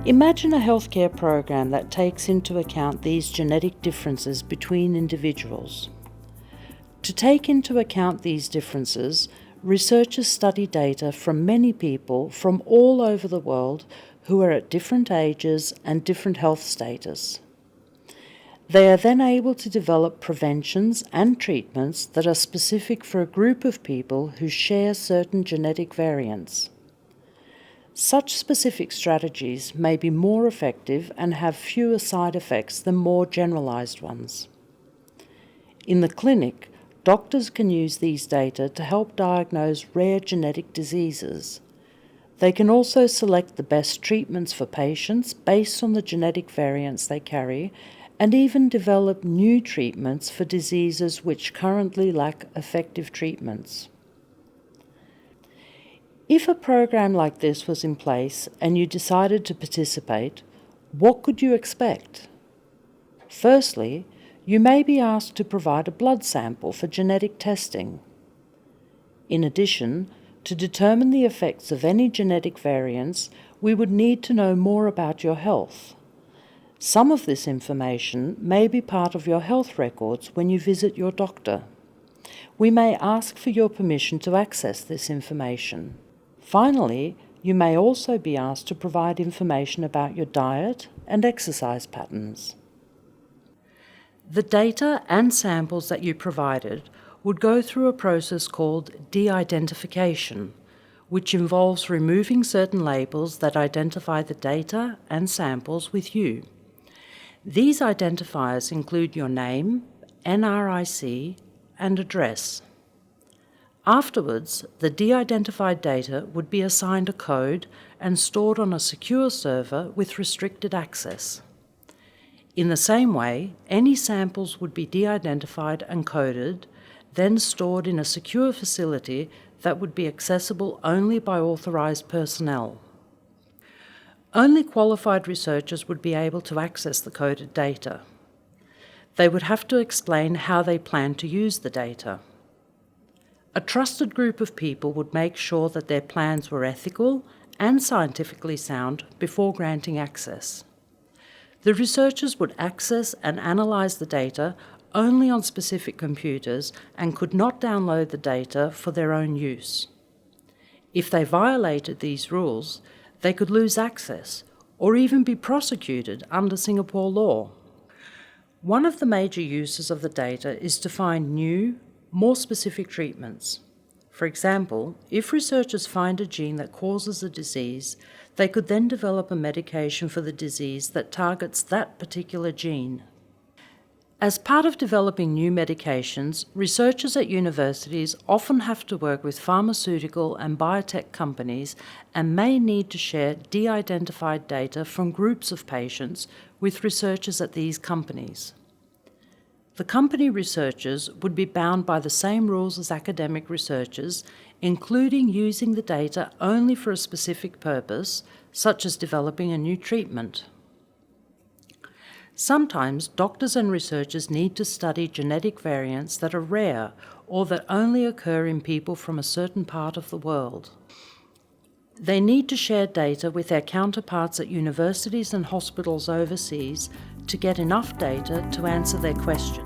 Imagine a healthcare program that takes into account these genetic differences between individuals. To take into account these differences, researchers study data from many people from all over the world who are at different ages and different health status. They are then able to develop preventions and treatments that are specific for a group of people who share certain genetic variants. Such specific strategies may be more effective and have fewer side effects than more generalized ones. In the clinic, doctors can use these data to help diagnose rare genetic diseases. They can also select the best treatments for patients based on the genetic variants they carry, and even develop new treatments for diseases which currently lack effective treatments. If a program like this was in place and you decided to participate, what could you expect? Firstly, you may be asked to provide a blood sample for genetic testing. In addition, to determine the effects of any genetic variants, we would need to know more about your health. Some of this information may be part of your health records when you visit your doctor. We may ask for your permission to access this information. Finally, you may also be asked to provide information about your diet and exercise patterns. The data and samples that you provided would go through a process called de-identification, which involves removing certain labels that identify the data and samples with you. These identifiers include your name, NRIC, and address. Afterwards, the de-identified data would be assigned a code and stored on a secure server with restricted access. In the same way, any samples would be de-identified and coded, then stored in a secure facility that would be accessible only by authorized personnel. Only qualified researchers would be able to access the coded data. They would have to explain how they plan to use the data. A trusted group of people would make sure that their plans were ethical and scientifically sound before granting access. The researchers would access and analyze the data only on specific computers and could not download the data for their own use. If they violated these rules, they could lose access or even be prosecuted under Singapore law. One of the major uses of the data is to find new, more specific treatments. For example, if researchers find a gene that causes a disease, they could then develop a medication for the disease that targets that particular gene. As part of developing new medications, researchers at universities often have to work with pharmaceutical and biotech companies and may need to share de-identified data from groups of patients with researchers at these companies. The company researchers would be bound by the same rules as academic researchers, including using the data only for a specific purpose, such as developing a new treatment. Sometimes doctors and researchers need to study genetic variants that are rare or that only occur in people from a certain part of the world. They need to share data with their counterparts at universities and hospitals overseas to get enough data to answer their question.